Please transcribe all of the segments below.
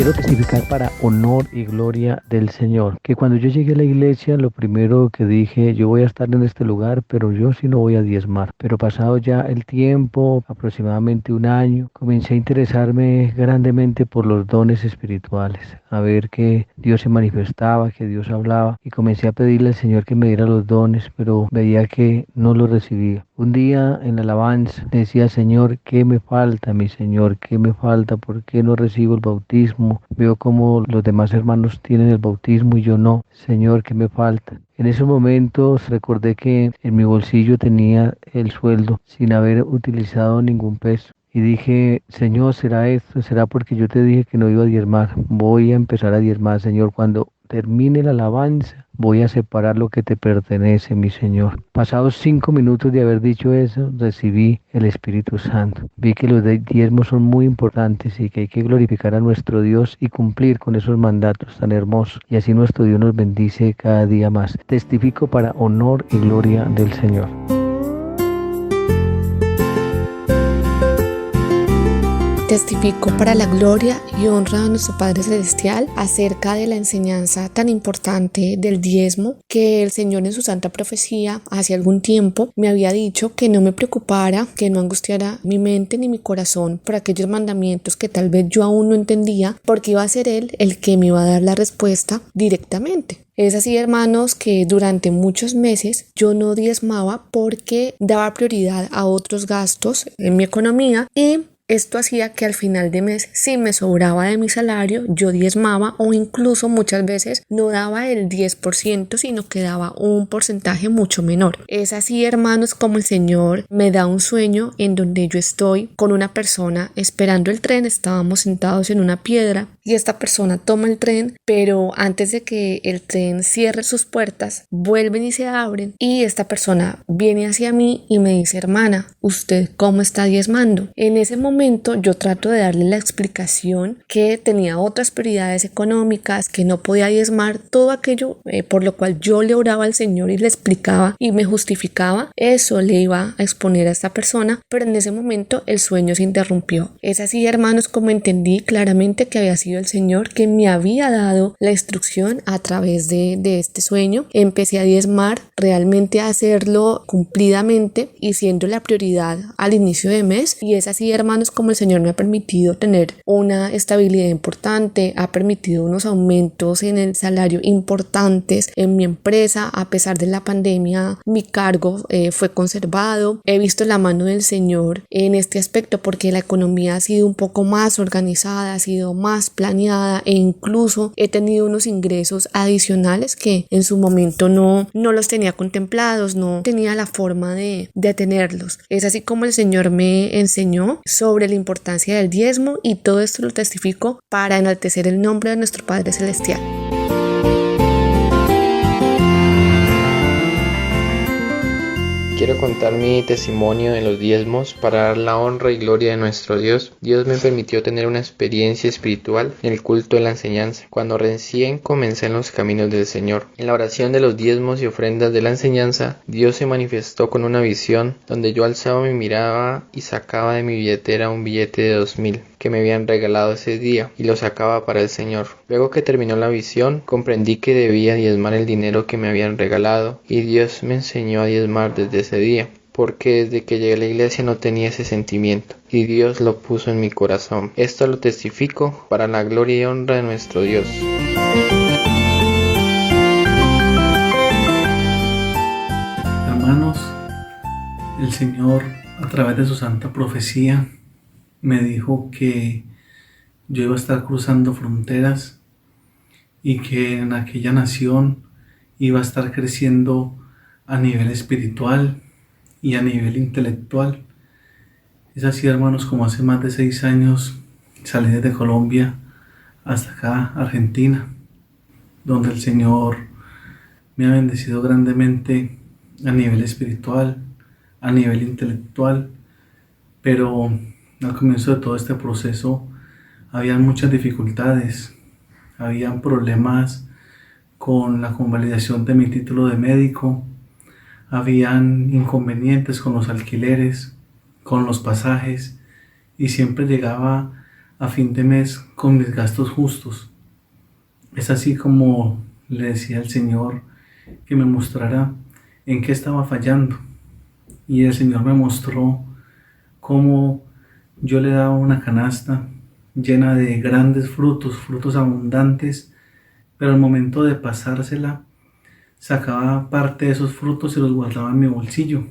Quiero testificar para honor y gloria del Señor, que cuando yo llegué a la iglesia, lo primero que dije, yo voy a estar en este lugar, pero yo sí no voy a diezmar. Pero pasado ya el tiempo, aproximadamente un año, comencé a interesarme grandemente por los dones espirituales, a ver que Dios se manifestaba, que Dios hablaba, y comencé a pedirle al Señor que me diera los dones, pero veía que no los recibía. Un día en la alabanza decía, Señor, ¿qué me falta, mi Señor? ¿Qué me falta? ¿Por qué no recibo el bautismo? Veo como los demás hermanos tienen el bautismo y yo no. Señor, ¿qué me falta? En esos momentos recordé que en mi bolsillo tenía el sueldo sin haber utilizado ningún peso. Y dije, Señor, ¿será esto? ¿Será porque yo te dije que no iba a diezmar? Voy a empezar a diezmar, Señor. Cuando termine la alabanza, voy a separar lo que te pertenece, mi Señor. Pasados 5 minutos de haber dicho eso, recibí el Espíritu Santo. Vi que los diezmos son muy importantes y que hay que glorificar a nuestro Dios y cumplir con esos mandatos tan hermosos. Y así nuestro Dios nos bendice cada día más. Testifico para honor y gloria del Señor. Testifico para la gloria y honra de nuestro Padre Celestial acerca de la enseñanza tan importante del diezmo, que el Señor en su santa profecía hace algún tiempo me había dicho que no me preocupara, que no angustiara mi mente ni mi corazón por aquellos mandamientos que tal vez yo aún no entendía, porque iba a ser Él el que me iba a dar la respuesta directamente. Es así, hermanos, que durante muchos meses yo no diezmaba porque daba prioridad a otros gastos en mi economía, y esto hacía que al final de mes, si me sobraba de mi salario, yo diezmaba, o incluso muchas veces no daba el 10%, sino que daba un porcentaje mucho menor. Es así, hermanos, como el Señor me da un sueño en donde yo estoy con una persona esperando el tren. Estábamos sentados en una piedra y esta persona toma el tren, pero antes de que el tren cierre sus puertas, vuelven y se abren, y esta persona viene hacia mí y me dice, hermana, ¿usted cómo está diezmando? En ese momento yo trato de darle la explicación que tenía otras prioridades económicas, que no podía diezmar, todo aquello por lo cual yo le oraba al Señor y le explicaba y me justificaba. Eso le iba a exponer a esta persona, pero en ese momento el sueño se interrumpió. Es así, hermanos, como entendí claramente que había sido el Señor que me había dado la instrucción a través de este sueño. Empecé a diezmar, realmente a hacerlo cumplidamente y siendo la prioridad al inicio de mes. Y es así, hermanos, como el Señor me ha permitido tener una estabilidad importante, ha permitido unos aumentos en el salario importantes en mi empresa. A pesar de la pandemia, mi cargo fue conservado. He visto la mano del Señor en este aspecto, porque la economía ha sido un poco más organizada, ha sido más planeada, e incluso he tenido unos ingresos adicionales que en su momento no los tenía contemplados, no tenía la forma de tenerlos. Es así como el Señor me enseñó sobre la importancia del diezmo, y todo esto lo testifico para enaltecer el nombre de nuestro Padre Celestial. Quiero contar mi testimonio en los diezmos para dar la honra y gloria de nuestro Dios. Dios me permitió tener una experiencia espiritual en el culto de la enseñanza, cuando recién comencé en los caminos del Señor. En la oración de los diezmos y ofrendas de la enseñanza, Dios se manifestó con una visión donde yo alzaba mi mirada y sacaba de mi billetera un billete de 2,000 que me habían regalado ese día, y lo sacaba para el Señor. Luego que terminó la visión, comprendí que debía diezmar el dinero que me habían regalado, y Dios me enseñó a diezmar desde ese día, porque desde que llegué a la iglesia no tenía ese sentimiento, y Dios lo puso en mi corazón. Esto lo testifico para la gloria y honra de nuestro Dios. Hermanos, el Señor, a través de su santa profecía, me dijo que yo iba a estar cruzando fronteras y que en aquella nación iba a estar creciendo a nivel espiritual y a nivel intelectual. Es así, hermanos, como hace más de 6 años salí desde Colombia hasta acá, Argentina, donde el Señor me ha bendecido grandemente a nivel espiritual, a nivel intelectual, pero al comienzo de todo este proceso habían muchas dificultades, habían problemas con la convalidación de mi título de médico, habían inconvenientes con los alquileres, con los pasajes, y siempre llegaba a fin de mes con mis gastos justos. Es así como le decía al Señor que me mostrara en qué estaba fallando. Y el Señor me mostró cómo yo le daba una canasta llena de grandes frutos, frutos abundantes, pero al momento de pasársela, sacaba parte de esos frutos y los guardaba en mi bolsillo.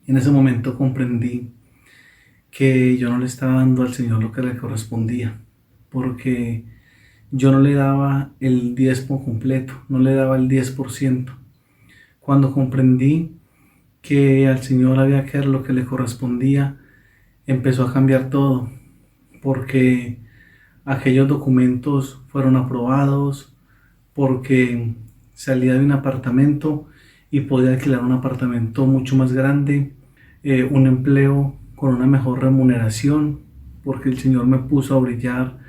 En ese momento comprendí que yo no le estaba dando al Señor lo que le correspondía, porque yo no le daba el diezmo completo, no le daba el 10%. Cuando comprendí que al Señor había que dar lo que le correspondía, empezó a cambiar todo, porque aquellos documentos fueron aprobados, porque salía de un apartamento y podía alquilar un apartamento mucho más grande, un empleo con una mejor remuneración, porque el Señor me puso a brillar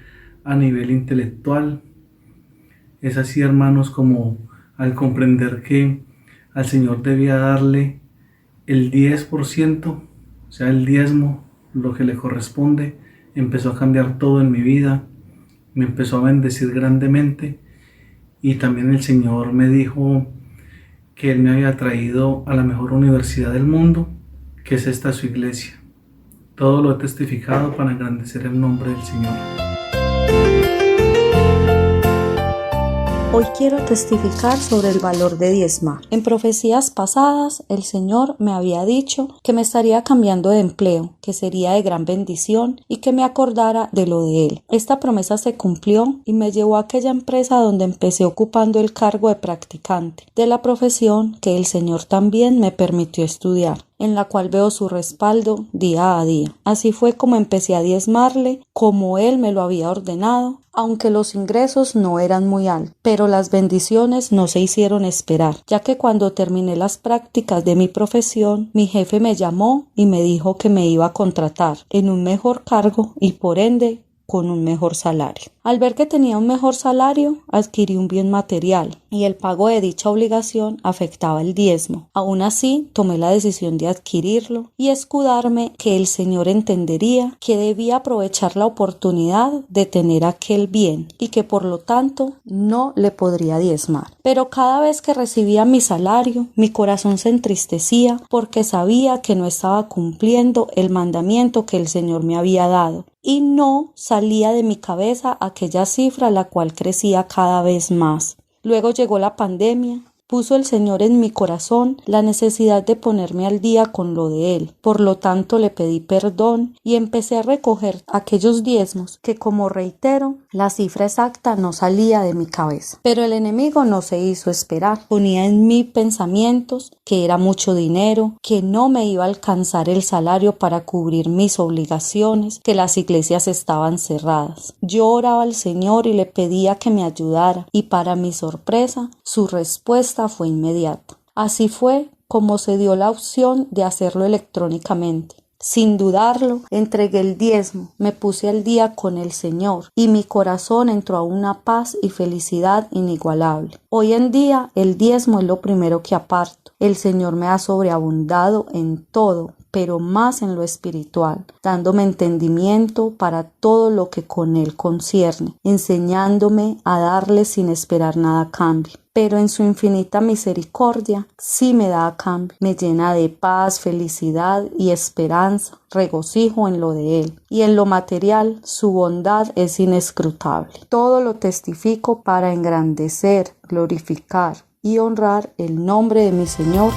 a nivel intelectual. Es así, hermanos, como al comprender que al Señor debía darle el 10%, o sea, el diezmo, lo que le corresponde, empezó a cambiar todo en mi vida, me empezó a bendecir grandemente. Y también el Señor me dijo que Él me había traído a la mejor universidad del mundo, que es esta su iglesia. Todo lo he testificado para engrandecer el nombre del Señor. Hoy quiero testificar sobre el valor de diezmar. En profecías pasadas, el Señor me había dicho que me estaría cambiando de empleo, que sería de gran bendición y que me acordara de lo de Él. Esta promesa se cumplió y me llevó a aquella empresa donde empecé ocupando el cargo de practicante de la profesión que el Señor también me permitió estudiar, en la cual veo su respaldo día a día. Así fue como empecé a diezmarle, como Él me lo había ordenado, aunque los ingresos no eran muy altos, pero las bendiciones no se hicieron esperar, ya que cuando terminé las prácticas de mi profesión, mi jefe me llamó y me dijo que me iba a contratar en un mejor cargo y por ende con un mejor salario. Al ver que tenía un mejor salario, adquirí un bien material y el pago de dicha obligación afectaba el diezmo. Aún así, tomé la decisión de adquirirlo y escudarme que el Señor entendería que debía aprovechar la oportunidad de tener aquel bien y que por lo tanto no le podría diezmar. Pero cada vez que recibía mi salario, mi corazón se entristecía porque sabía que no estaba cumpliendo el mandamiento que el Señor me había dado. Y no salía de mi cabeza aquella cifra la cual crecía cada vez más. Luego llegó la pandemia. Puso el Señor en mi corazón la necesidad de ponerme al día con lo de Él. Por lo tanto, le pedí perdón y empecé a recoger aquellos diezmos que, como reitero, la cifra exacta no salía de mi cabeza. Pero el enemigo no se hizo esperar. Ponía en mí pensamientos que era mucho dinero, que no me iba a alcanzar el salario para cubrir mis obligaciones, que las iglesias estaban cerradas. Yo oraba al Señor y le pedía que me ayudara, y para mi sorpresa, su respuesta fue inmediata. Así fue como se dio la opción de hacerlo electrónicamente. Sin dudarlo, entregué el diezmo, me puse al día con el Señor y mi corazón entró a una paz y felicidad inigualable. Hoy en día, el diezmo es lo primero que aparto. El Señor me ha sobreabundado en todo, pero más en lo espiritual, dándome entendimiento para todo lo que con Él concierne, enseñándome a darle sin esperar nada a cambio. Pero en su infinita misericordia sí me da a cambio, me llena de paz, felicidad y esperanza, regocijo en lo de Él. Y en lo material, su bondad es inescrutable. Todo lo testifico para engrandecer, glorificar y honrar el nombre de mi Señor